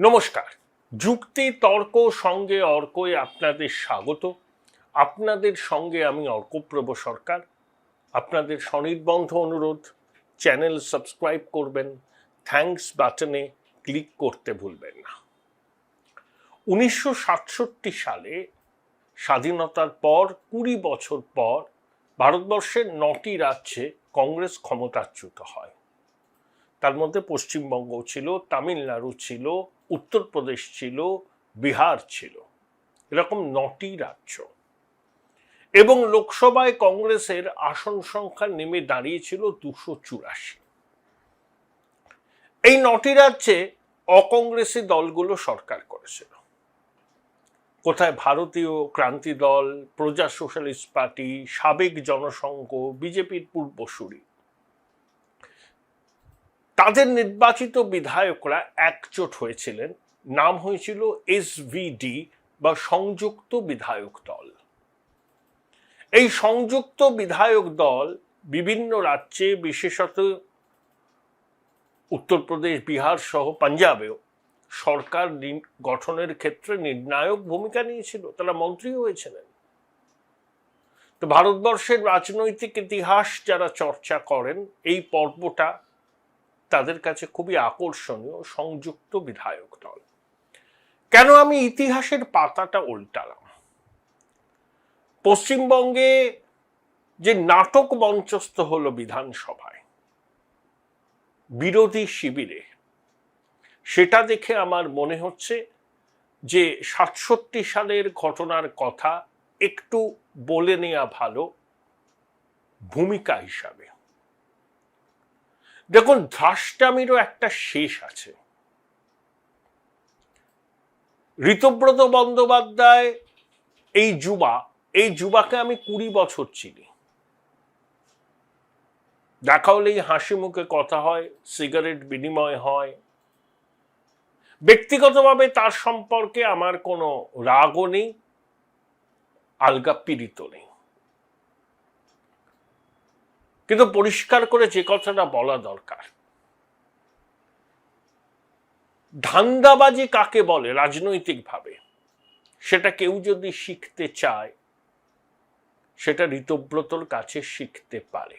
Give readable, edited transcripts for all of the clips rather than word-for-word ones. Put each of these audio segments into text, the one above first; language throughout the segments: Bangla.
নমস্কার। যুক্তি তর্ক সঙ্গে অর্কয়ে আপনাদের স্বাগত। আপনাদের সঙ্গে আমি অর্কপ্রভ সরকার। আপনাদের স্বনির্বন্ধ অনুরোধ, চ্যানেল সাবস্ক্রাইব করবেন, থ্যাঙ্কস বাটনে ক্লিক করতে ভুলবেন না। 1967 সালে স্বাধীনতার পর 20 বছর পর ভারতবর্ষের 9টি রাজ্যে কংগ্রেস ক্ষমতাচ্যুত হয়। তার মধ্যে পশ্চিমবঙ্গ ছিল, তামিলনাড়ু ছিল, উত্তরপ্রদেশ ছিল, বিহার ছিল, এরকম 9টি রাজ্য। এবং লোকসভায় কংগ্রেসের আসন সংখ্যা নেমে দাঁড়িয়েছিল 284। এই 9টি রাজ্যে অকংগ্রেসি দলগুলো সরকার করেছিল। কোথায় ভারতীয় ক্রান্তি দল, প্রজা সোশ্যালিস্ট পার্টি, সাবেক জনসংঘ, বিজেপির পূর্বসূরি। তাদের নির্বাচিত বিধায়করা একজোট হয়েছিলেন, নাম হয়েছিল এসভিডি বা সংযুক্ত বিধায়ক দল। এই সংযুক্ত বিধায়ক দল বিভিন্ন রাজ্যে, বিশেষত উত্তরপ্রদেশ, বিহার সহ পাঞ্জাবেও সরকার গঠনের ক্ষেত্রে নির্ণায়ক ভূমিকা নিয়েছিল। তারা মন্ত্রী হয়েছিলেন। তো ভারতবর্ষের রাজনৈতিক ইতিহাস যারা চর্চা করেন, এই পর্বটা তাদের কাছে খুবই আকর্ষণীয়। সংযুক্ত বিধায়ক দল। কেন আমি ইতিহাসের পাতাটা উল্টালাম? পশ্চিমবঙ্গে যে নাটক মঞ্চস্থ হলো বিধানসভায় বিরোধী শিবিরে, সেটা দেখে আমার মনে হচ্ছে যে 67 সালের ঘটনার কথা একটু বলে নেওয়া ভালো ভূমিকা হিসাবে। দেখুন, ধ্রাষ্টামিরও একটা শেষ আছে। ঋতব্রত বন্দ্যোপাধ্যায় এই যুবাকে আমি 20 বছর চিনি। দেখা হলেই হাসি মুখে কথা হয়, সিগারেট বিনিময় হয়। ব্যক্তিগতভাবে তার সম্পর্কে আমার কোনো রাগও নেই, আলগা পীড়িত নেই। কিন্তু পরিষ্কার করে যে কথাটা বলা দরকার, ধান্দাবাজি কাকে বলে রাজনৈতিকভাবে, সেটা কেউ যদি শিখতে চায়, সেটা ঋতব্রতর কাছে শিখতে পারে।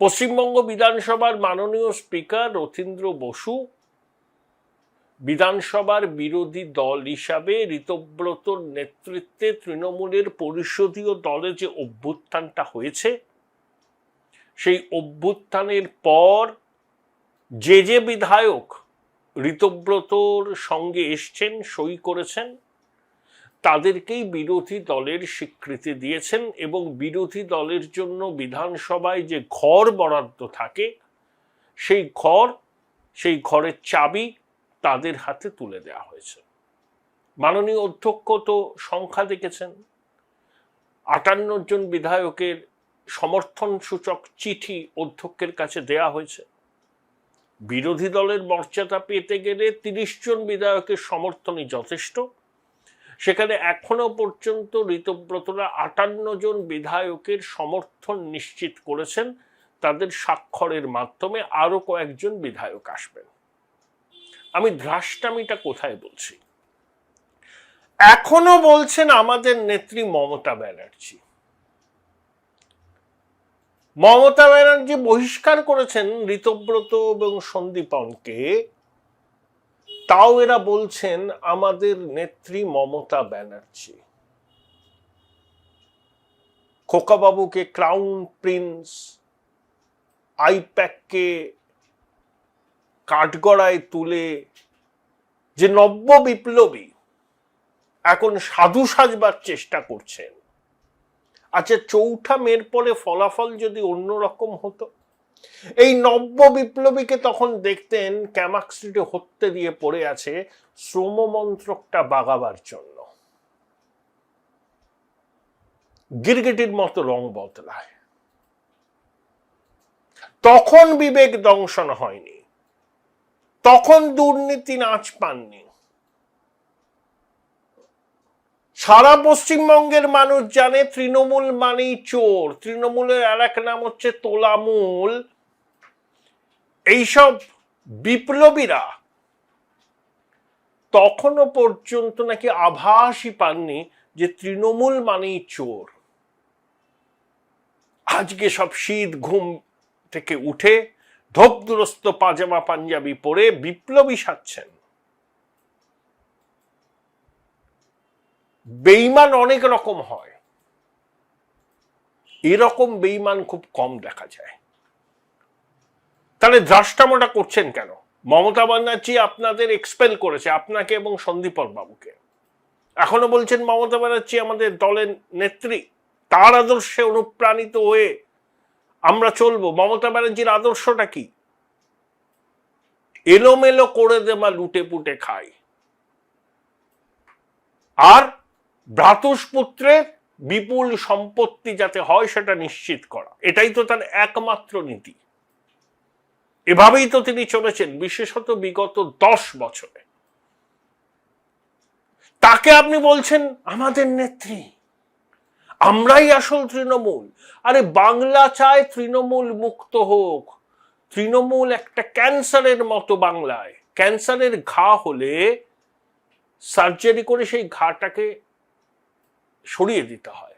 পশ্চিমবঙ্গ বিধানসভার মাননীয় স্পিকার রথীন্দ্র বসু বিধানসভার বিরোধী দল হিসাবে ঋতব্রতর নেতৃত্বে তৃণমূলের পরিষদীয় দলে যে অভ্যুত্থানটা হয়েছে, সেই অভ্যুত্থানের পর যে বিধায়ক ঋতব্রতর সঙ্গে এসছেন, সই করেছেন, তাদেরকেই বিরোধী দলের স্বীকৃতি দিয়েছেন এবং বিরোধী দলের জন্য বিধানসভায় যে ঘর বরাদ্দ থাকে, সেই ঘরের চাবি তাদের হাতে তুলে দেওয়া হয়েছে। মাননীয় অধ্যক্ষ তো সংখ্যা দেখেছেন, 58 জন বিধায়কের সমর্থন সূচক চিঠি অধ্যক্ষের কাছে দেয়া হয়েছে। বিরোধী দলের মর্যাদা পেতে গেলে 30 জন বিধায়কের সমর্থনই যথেষ্ট। সেখানে এখনো পর্যন্ত ঋতব্রতরা 58 জন বিধায়কের সমর্থন নিশ্চিত করেছেন। তাদের স্বাক্ষরের মাধ্যমে আরো কয়েকজন বিধায়ক আসবেন। আমি ধ্রাষ্টামিটা কোথায় বলছি? এখনো বলছেন আমাদের নেত্রী মমতা ব্যানার্জি। মমতা ব্যানার্জি বহিষ্কার করেছেন ঋতব্রত এবং সন্দীপনকে, তাও এরা বলছেন আমাদের নেত্রী মমতা ব্যানার্জি। খোকাবাবুকে ক্রাউন প্রিন্স, আইপ্যাককে কাঠগড়ায় তুলে যে নব্য বিপ্লবী এখন সাধু সাজবার চেষ্টা করছেন। আচ্ছা, 4 মের পরে ফলাফল যদি অন্যরকম হতো, এই নব্য বিপ্লবীকে তখন দেখতেন ক্যামাক স্ট্রিটে হত্যে দিয়ে পড়ে আছে শ্রম মন্ত্রকটা বাগাবার জন্য। গিরগিটির মতো রং বদলায়। তখন বিবেক দংশন হয়নি, তখন দুর্নীতি নাচ পাননি। সারা পশ্চিমবঙ্গের মানুষ জানে তৃণমূল মানেই চোর। তৃণমূলের আর এক নাম হচ্ছে তোলামূল। এইসব বিপ্লবীরা তখনও পর্যন্ত নাকি আভাসই পাননি যে তৃণমূল মানেই চোর। আজকে সব শীত ঘুম থেকে উঠে ধোপদুরস্ত পাজামা পাঞ্জাবি পরে বিপ্লবী সাজছেন। বেঈমান অনেক রকম হয়, এরকম বেঈমান খুব কম দেখা যায়। তাহলে দ্রাষ্টামোটা করছেন কেন? মমতা ব্যানার্জি আপনাদের এক্সপেল করেছে, আপনাকে এবং সন্দীপন বাবুকে। এখনো বলছেন মমতা ব্যানার্জি আমাদের দলের নেত্রী, তার আদর্শে অনুপ্রাণিত হয়ে আমরা চলবো। মমতা ব্যানার্জির আদর্শটা কি? এলোমেলো করে দেওয়া, লুটে পুটে খাই, আর ভ্রাতুষ্পুত্রের বিপুল সম্পত্তি যাতে হয় সেটা নিশ্চিত করা, এটাই তো তার একমাত্র নীতি। এভাবেই তো তিনি চলেছেন বিশেষত বিগত 10 বছরে। তাকে আপনি বলছেন আমাদের নেত্রী, আমরাই আসল তৃণমূল। আরে বাংলা চায় তৃণমূল মুক্ত হোক। তৃণমূল একটা ক্যান্সারের মতো বাংলায়। ক্যান্সারের ঘা হলে সার্জারি করে সেই ঘাটাকে সরিয়ে দিতে হয়,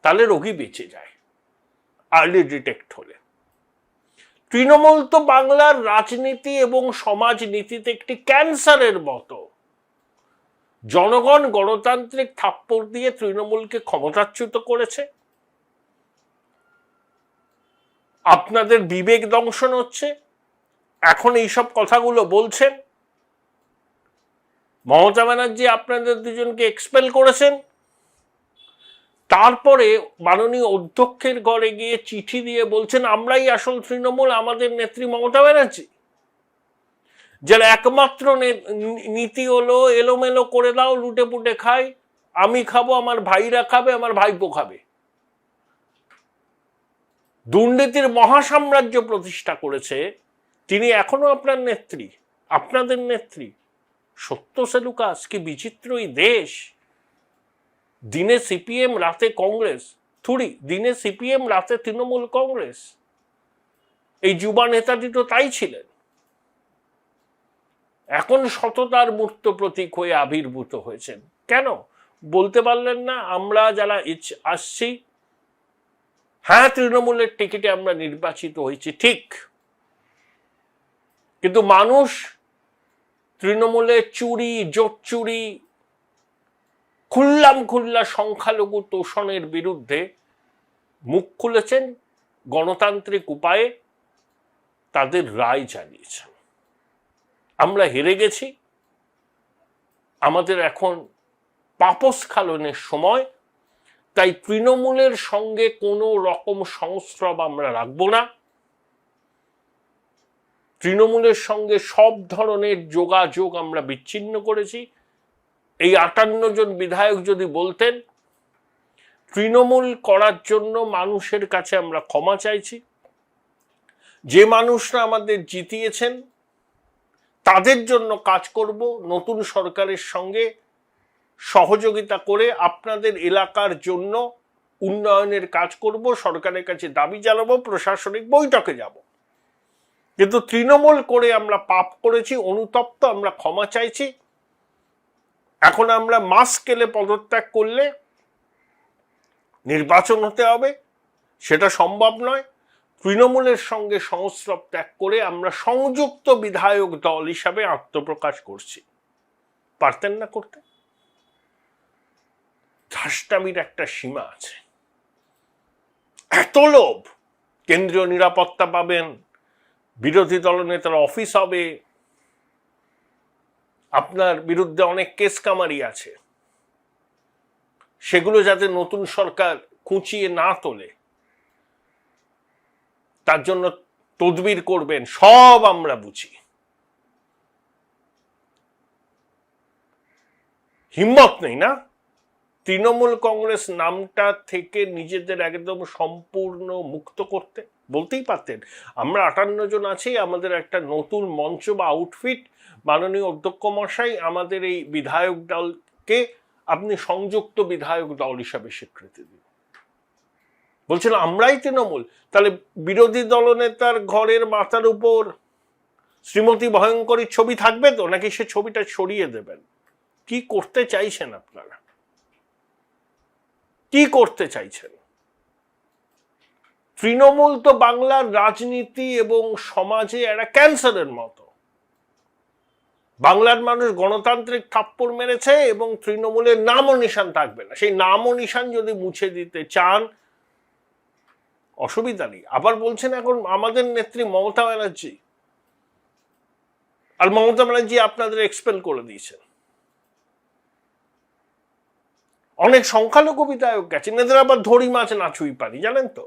তাহলে রোগী বেঁচে যায় আর্লি ডিটেক্ট হলে। তৃণমূল তো বাংলার রাজনীতি এবং সমাজনীতিতে একটি ক্যান্সারের মতো। জনগণ গণতান্ত্রিক থাপ্পড় দিয়ে তৃণমূলকে ক্ষমতাচ্যুত করেছে। আপনাদের বিবেক দংশন হচ্ছে, এখন এইসব কথাগুলো বলছেন। মমতা ব্যানার্জি আপনাদের দুজনকে এক্সপেল করেছেন, তারপরে মাননীয় অধ্যক্ষের ঘরে গিয়ে চিঠি দিয়ে বলছেন আমরাই আসল তৃণমূল, আমাদের নেত্রী মমতা ব্যানার্জি, যার একমাত্র নীতি হলো এলোমেলো করে দাও, লুটে পুটে খাই, আমি খাবো, আমার ভাইরা খাবে, আমার ভাইপো খাবে। দুর্নীতির মহাসাম্রাজ্য প্রতিষ্ঠা করেছে তিনি, এখনো আপনার নেত্রী, আপনাদের নেত্রী। সত্য সেলুকাস, কি বিচিত্রই দেশ। দিনে সিপিএম, রাতে কংগ্রেস। দিনে সিপিএম, রাতে তৃণমূল কংগ্রেস। এই যুবা নেতাটি তো তাই ছিলেন। এখন সততার মূর্ত প্রতীক হয়ে আবির্ভূত হয়েছেন। কেন বলতে পারলেন না আমরা যারা আসছি, হ্যাঁ তৃণমূলের টিকিটে আমরা নির্বাচিত হয়েছি ঠিক, কিন্তু মানুষ তৃণমূলের চুরি, জোট চুরি, খুল্লা সংখ্যালঘু তোষণের বিরুদ্ধে মুখ খুলেছেন, গণতান্ত্রিক উপায়ে তাদের রায় জানিয়েছেন। আমরা হেরে গেছি, আমাদের এখন পাপস্খলনের সময়, তাই তৃণমূলের সঙ্গে কোনো রকম সংস্রব আমরা রাখবো না। তৃণমূলের সঙ্গে সব ধরনের যোগাযোগ আমরা বিচ্ছিন্ন করেছি। এই 58 জন বিধায়ক যদি বলতেন তৃণমূল করার জন্য মানুষের কাছে আমরা ক্ষমা চাইছি, যে মানুষরা আমাদের জিতিয়েছেন তাদের জন্য কাজ করব, নতুন সরকারের সঙ্গে সহযোগিতা করে আপনাদের এলাকার জন্য উন্নয়নের কাজ করব, সরকারের কাছে দাবি জানাবো, প্রশাসনিক বৈঠকে যাব। কিন্তু তৃণমূল করে আমরা পাপ করেছি, অনুতপ্ত, আমরা ক্ষমা চাইছি। এখন আমরা মাস স্কেলে পদত্যাগ করলে নির্বাচন হতে হবে, সেটা সম্ভব নয়। তৃণমূলের সঙ্গে সংস্রব ত্যাগ করে আমরা সংযুক্ত বিধায়ক দল হিসাবে আত্মপ্রকাশ করছি। পারতেন না করতে? ধাস্টামির একটা সীমা আছে। এত লোভ, কেন্দ্রীয় নিরাপত্তা পাবেন, বিরোধী দলনেতার অফিস হবে, আপনার বিরুদ্ধে অনেক কেস কামারি আছে, সেগুলো যাতে নতুন সরকার খুঁচিয়ে না তোলে তার জন্য তদবির করবেন, সব আমরা বুঝি। হিম্মত নেই না তৃণমূল কংগ্রেস নামটা থেকে নিজেদের একদম সম্পূর্ণ মুক্ত করতে? বলতেই পারতেন আমরা 58 জন আছি, আমাদের একটা নতুন মঞ্চ বা আউটফিট, মাননীয় অধ্যক্ষ মশাই আমাদের এই বিধায়ক দলকে আপনি সংযুক্ত বিধায়ক দল হিসাবে স্বীকৃতি দিন। বলছিল আমরাই তৃণমূল, তাহলে বিরোধী দলনেতার ঘরের মাথার উপর শ্রীমতী ভয়ঙ্করীর ছবি থাকবে তো, নাকি সে ছবিটা সরিয়ে দেবেন? কি করতে চাইছেন আপনারা? কি করতে চাইছেন? তৃণমূল তো বাংলার রাজনীতি এবং সমাজে একটা ক্যান্সারের মতো। বাংলার মানুষ গণতান্ত্রিক থাপ্পড় মেরেছে এবং তৃণমূলের নাম ও নিশান থাকবে না। সেই নাম ও নিশান যদি মুছে দিতে চান, অসুবিধা নেই। আবার বলছেন এখন আমাদের নেত্রী মমতা ব্যানার্জি, আর মমতা ব্যানার্জি আপনাদের এক্সপেল করে দিয়েছেন। অনেক সংখ্যালঘু বিধায়ক গেছেন, এদের আবার ধরি মাছ না ছুঁই পারি, জানেন তো।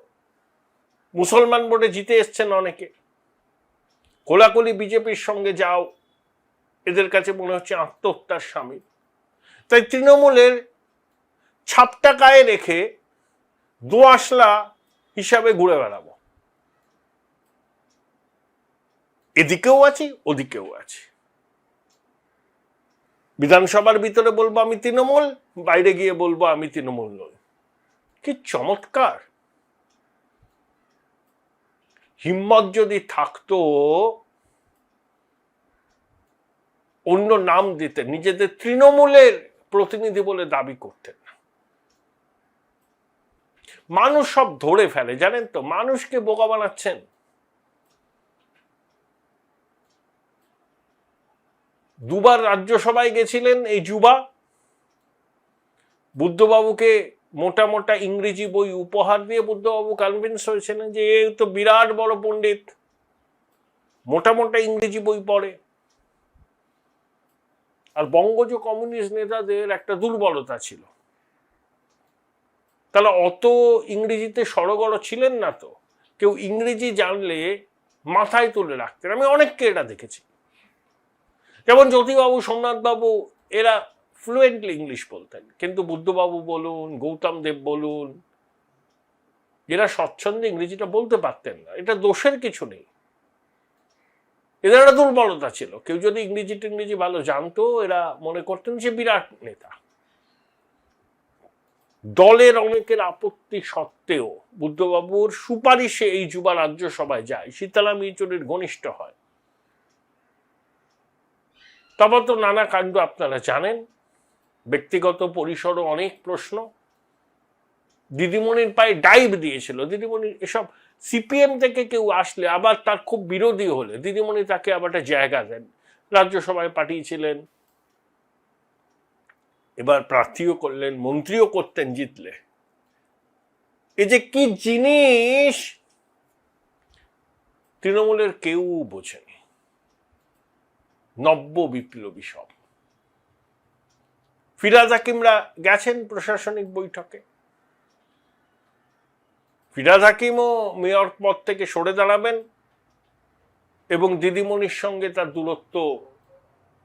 মুসলমান ভোটে জিতে এসছেন অনেকে। কোলাকুলি বিজেপির সঙ্গে যাও, এদের কাছে মনে হচ্ছে আত্মহত্যার সামিল। তাই তৃণমূলের ছাপটা গায়ে রেখে দোআঁশলা হিসাবে ঘুরে বেড়াবো। এদিকেও আছি, ওদিকেও আছি। বিধানসভার ভিতরে বলবো আমি তৃণমূল, বাইরে গিয়ে বলবো আমি তৃণমূল নই। কি চমৎকার! হিম্মত যদি থাকতো অন্য নাম দিতে, নিজেদের তৃণমূলের প্রতিনিধি বলে দাবি করতেন না। মানুষ সব ধরে ফেলে, জানেন তো। মানুষকে বোকা বানাচ্ছেন। দুবার রাজ্যসভায় গেছিলেন এই যুবা। বুদ্ধবাবুকে মোটা মোটা ইংরেজি বই উপহার দিয়ে বুদ্ধবাবু কনভিন্স হয়েছিলেন যে এ তো বিরাট বড় পণ্ডিত, মোটা মোটা ইংরেজি বই পড়ে। আর বঙ্গজ কমিউনিস্ট নেতাদের একটা দুর্বলতা ছিল, তাহলে অত ইংরেজিতে সড়গড় ছিলেন না তো। কেউ ইংরেজি জানলে মাথায় তুলে রাখতেন। আমি অনেককে এটা দেখেছি, যেমন জ্যোতিবাবু, সোমনাথবাবু, এরা ফ্লুয়েন্টলি ইংলিশ বলতেন। কিন্তু বুদ্ধবাবু বলুন, গৌতম দেব বলুন, এরা স্বচ্ছন্দে ইংরেজিটা বলতে পারতেন না। এটা দোষের কিছু নেই, এদের একটা দুর্বলতা ছিল। কেউ যদি ইংরেজি ভালো জানতো, এরা মনে করতেন যে বিরাট নেতা। দলের অনেকের আপত্তি সত্ত্বেও বুদ্ধবাবুর সুপারিশে এই যুবা রাজ্যসভায় যায়, সীতারাম ইয়েচুরির ঘনিষ্ঠ হয়। তবে তো নানা কাণ্ড আপনারা জানেন। ব্যক্তিগত পরিসরও অনেক প্রশ্ন। দিদিমণির পায়ে ডাইভ দিয়েছিল। দিদিমণি এসব সিপিএম থেকে কেউ আসলে, আবার তার খুব বিরোধী হলে, দিদিমণি তাকে আবার একটা জায়গা দেন। রাজ্যসভায় পাঠিয়েছিলেন, এবার প্রার্থীও করলেন, মন্ত্রীও করতেন জিতলে। এই যে কি জিনিস তৃণমূলের কেউ বোঝেনি। নব্য বিপ্লবী সব। ফিরহাদ হাকিমরা গেছেন প্রশাসনিক বৈঠকে। ফিরহাদ হাকিমও মেয়র পদ থেকে সরে দাঁড়াবেন এবং দিদিমণির সঙ্গে তার দূরত্ব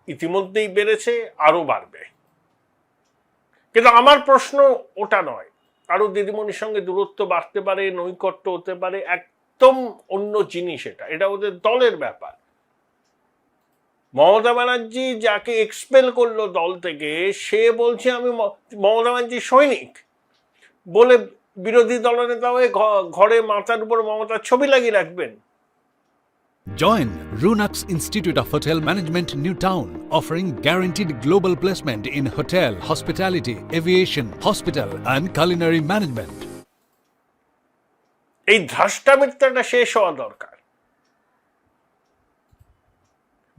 ইতিমধ্যেই বেড়েছে, আরো বাড়বে। কিন্তু আমার প্রশ্ন ওটা নয়। আরো দিদিমণির সঙ্গে দূরত্ব বাড়তে পারে, নৈকট্য হতে পারে, একদম অন্য জিনিস। এটা ওদের দলের ব্যাপার। মমতা ব্যানার্জি যাকে এক্সপেল করলো দল থেকে, সে বলছে আমি মমতা ব্যানার্জির সৈনিক বলে বিরোধী দলনেতা হয়ে ঘরে মাথার উপর মমতার ছবি লাগিয়ে রাখবেন। Join Runux Institute of Hotel Management, New Town, offering guaranteed global placement in hotel, hospitality, aviation, hospital and culinary management. এই ধ্রাষ্টামিত্রাটা শেষ হওয়া দরকার।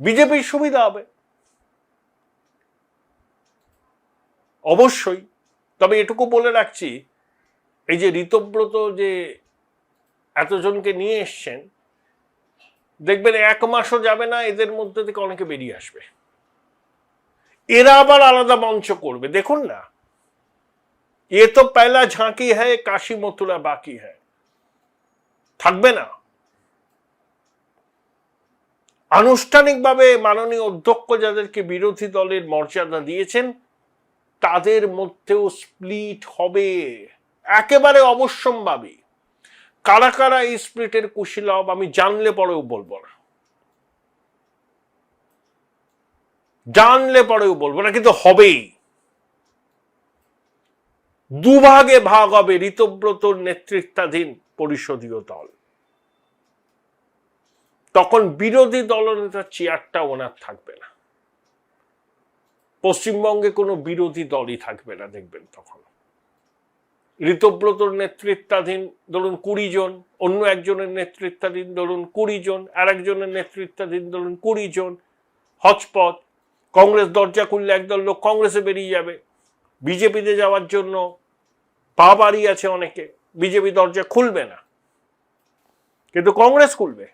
বিজেপির সুবিধা হবে অবশ্যই। তবে এটুকু বলে রাখছি, এই যে ঋতব্রত যে এতজনকে নিয়ে এসছেন, দেখবেন 1 মাসও যাবে না এদের মধ্যে থেকে অনেকে বেরিয়ে আসবে। এরা আবার আলাদা মঞ্চ করবে। দেখুন না, এ তো পয়লা ঝাঁকি হ্যায়, কাশী মথুরা বাকি হ্যায়। থাকবে না। আনুষ্ঠানিকভাবে মাননীয় অধ্যক্ষ যাদেরকে বিরোধী দলের মর্যাদা দিয়েছেন, তাদের মধ্যেও স্প্লিট হবে একেবারে অবশ্যম্ভাবী। কারা কারা এই স্প্লিটের কুশীলব আমি জানলে পরেও বলবো না, কিন্তু হবেই। দুভাগে ভাগ হবে ঋতব্রতর নেতৃত্বাধীন পরিষদীয় দল। তখন বিরোধী দলনেতার চেয়ারটা ওনার থাকবে না। পশ্চিমবঙ্গে কোনো বিরোধী দলই থাকবে না, দেখবেন তখন। ঋতব্রতর নেতৃত্বাধীন ধরুন 20 জন, অন্য একজনের নেতৃত্বাধীন ধরুন 20 জন, আর একজনের নেতৃত্বাধীন ধরুন 20 জন, হচপচ। কংগ্রেস দরজা খুললে একদল লোক কংগ্রেসে বেরিয়ে যাবে, বিজেপিতে যাওয়ার জন্য পা বাড়িয়ে আছে অনেকে, বিজেপি দরজা খুলবে না, কিন্তু কংগ্রেস খুলবে।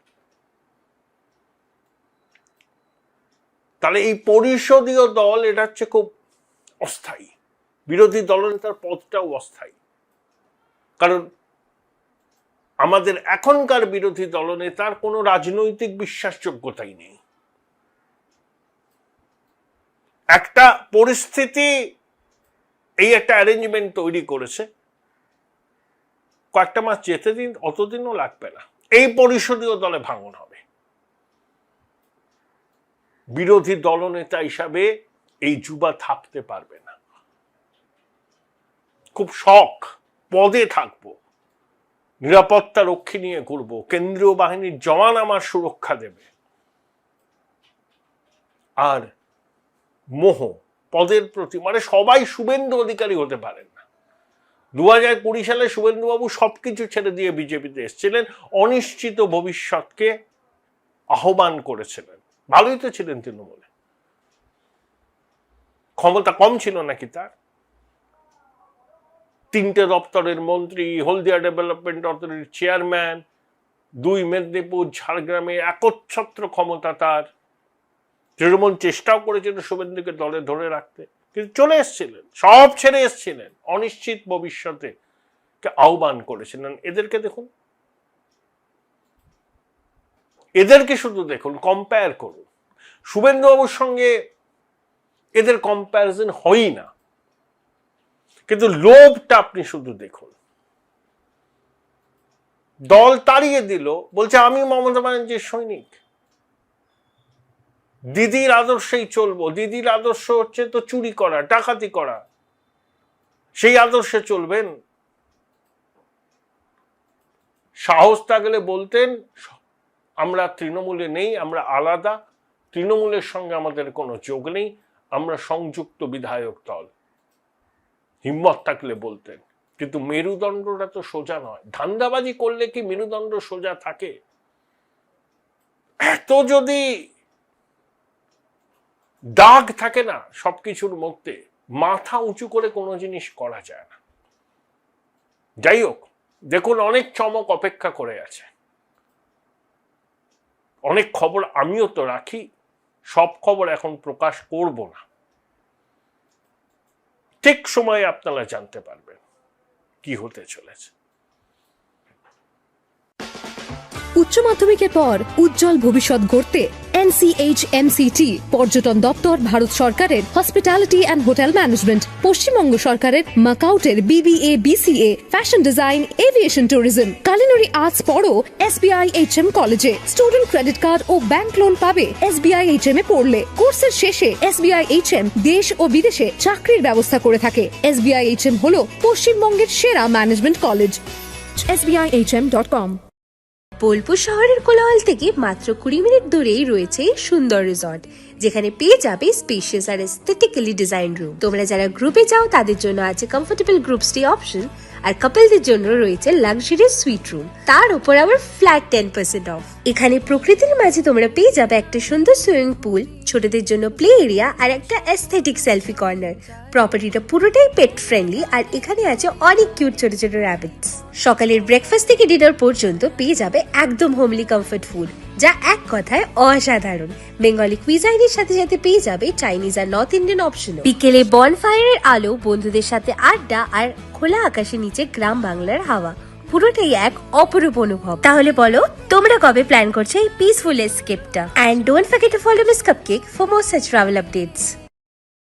তাহলে এই পরিষদীয় দল এটা হচ্ছে খুব অস্থায়ী। বিরোধী দলনেতার পদটাও অস্থায়ী, কারণ আমাদের এখনকার বিরোধী দলনেতার কোনো রাজনৈতিক বিশ্বাসযোগ্যতাই নেই। একটা পরিস্থিতি এই একটা অ্যারেঞ্জমেন্ট তৈরি করেছে, কয়েকটা মাস যেতে দিন, অতদিনও লাগবে না, এই পরিষদীয় দলে ভাঙন হবে। বিরোধী দলনেতা হিসাবে এই যুবা থাকতে পারবে না। খুব শখ, পদে থাকবো, নিরাপত্তা রক্ষী নিয়ে ঘুরবো, কেন্দ্রীয় বাহিনীর জওয়ান আমার সুরক্ষা দেবে, আর মোহ পদের প্রতি, মানে সবাই শুভেন্দু অধিকারী হতে পারেন না। 2020 সালে শুভেন্দুবাবু সবকিছু ছেড়ে দিয়ে বিজেপিতে এসেছিলেন, অনিশ্চিত ভবিষ্যৎকে আহ্বান করেছিলেন। ভালোই তো ছিলেন তৃণমূলে, ক্ষমতা কম ছিল নাকি তার? 3টে দপ্তরের মন্ত্রী, হলদিয়া ডেভেলপমেন্ট অথরিটির চেয়ারম্যান, 2 মেদিনীপুর ঝাড়গ্রামে একচ্ছত্র ক্ষমতা তার। তৃণমূল চেষ্টাও করেছিল শুভেন্দুকে দলে ধরে রাখতে, কিন্তু চলে এসছিলেন, সব ছেড়ে এসছিলেন, অনিশ্চিত ভবিষ্যতে আহ্বান করেছিলেন। এদেরকে দেখুন, এদেরকে শুধু দেখুন, কম্পেয়ার করুন। শুভেন্দুবাবুর সঙ্গে এদের কম্প্যারিজন হয়ই না, কিন্তু লোভটা আপনি শুধু দেখুন। দল তাড়িয়ে দিল, বলছে আমি মমতা ব্যানার্জির সৈনিক, দিদির আদর্শেই চলবো। দিদির আদর্শ হচ্ছে তো চুরি করা, ডাকাতি করা, সেই আদর্শে চলবেন। সাহস থাকলে বলতেন আমরা তৃণমূলে নেই, আমরা আলাদা, তৃণমূলের সঙ্গে আমাদের কোনো যোগ নেই, আমরা সংযুক্ত বিধায়ক দল। হিম্মত থাকলে বলতেন, কিন্তু মেরুদণ্ডটা তো সোজা নয়। ধান্দাবাজি করলে কি মেরুদণ্ড সোজা থাকে? এত যদি দাগ থাকে না সবকিছুর মধ্যে, মাথা উঁচু করে কোনো জিনিস করা যায় না। যাই হোক, দেখুন অনেক চমক অপেক্ষা করে আছে, অনেক খবর আমিও তো রাখি, সব খবর এখন প্রকাশ করব না। ঠিক সময়ে আপনারা জানতে পারবেন কি হতে চলেছে। উচ্চ মাধ্যমিকের পর উজ্জ্বল ভবিষ্যৎ গড়তে NCHMCT পর্যটন দপ্তর, ভারত সরকারের hospitality and hotel management, Paschimbanga সরকারের মাকাউটের BBA BCA, fashion design, aviation tourism, culinary arts পড়ো SBI HM কলেজে। স্টুডেন্ট ক্রেডিট কার্ড ও ব্যাংক লোন পাবে SBI HM এ পড়লে। কোর্সের শেষে SBI HM দেশ ও বিদেশে চাকরির ব্যবস্থা করে থাকে। SBI HM হলো পশ্চিমবঙ্গের সেরা ম্যানেজমেন্ট কলেজ। SBIHM.com। বোলপুর শহরের কোলাহল থেকে মাত্র 20 মিনিট দূরেই রয়েছে সুন্দর রিসর্ট, যেখানে পেয়ে যাবে স্পেশিয়াস আর এস্থেটিক্যালি ডিজাইন রুম। তোমরা যারা গ্রুপে যাও তাদের জন্য আছে কমফোর্টেবল গ্রুপ স্টে অপশন, আর কাপলদের জন্য রয়েছে লাক্সারিয়াস সুইট রুম, তার উপর আবার ফ্ল্যাট 10% অফ। এখানে প্রকৃতির মাঝে তোমরা পেয়ে যাবে একটা সুন্দর সুইমিং পুল, ছোটদের জন্য প্লে এরিয়া আর একটা এস্থেটিক সেলফি কর্নার। প্রপার্টিটা পুরোটাই পেট ফ্রেন্ডলি, আর এখানে আছে অনেক কিউট ছোট ছোট র্যাবিটস। সকালের ব্রেকফাস্ট থেকে ডিনার পর্যন্ত পেয়ে যাবে একদম হোমলি কমফর্ট ফুড, যা এক কথায় অসাধারণ। বেঙ্গলি কুইজাইনের সাথে সাথে পেয়ে যাবে চাইনিজ আর নর্থ ইন্ডিয়ান অপশন। বিকেলে বনফায়ারের আলো, বন্ধুদের সাথে আড্ডা আর খোলা আকাশের নিচে গ্রাম বাংলার হাওয়া, পুরোটাই এক অপরূপ অনুভব। তাহলে বলো তোমরা কবে প্ল্যান করছো এই পিসফুল এসকেপটা? And don't forget to follow Miss Cupcake for more such travel updates.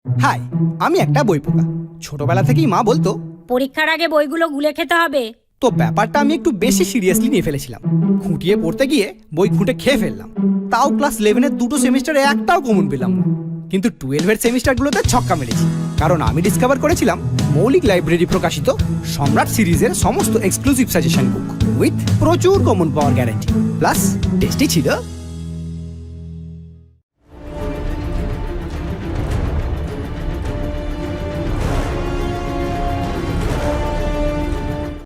Hi, আমি একটা বই পোকা। ছোটবেলা থেকেই মা বলতো পরীক্ষার আগে বইগুলো গুলে খেতে হবে। তো ব্যাপারটা আমি একটু বেশি সিরিয়াসলি নিয়ে ফেলেছিলাম। খুঁটিয়ে পড়তে গিয়ে বই খুঁটে খেয়ে ফেললাম। তাও ক্লাস 11-এর 2টো সেমিস্টারে একটাও কমন পেলাম না। কিন্তু 12-এর সেমিস্টারগুলোতে ছক্কা মেরেছি, কারণ আমি ডিসকভার করেছিলাম মৌলিক লাইব্রেরি প্রকাশিত সম্রাট সিরিজের সমস্ত এক্সক্লুসিভ সাজেশন বুক উইথ প্রচুর কমন পাওয়ার গ্যারান্টি, প্লাস টেস্টি ছিল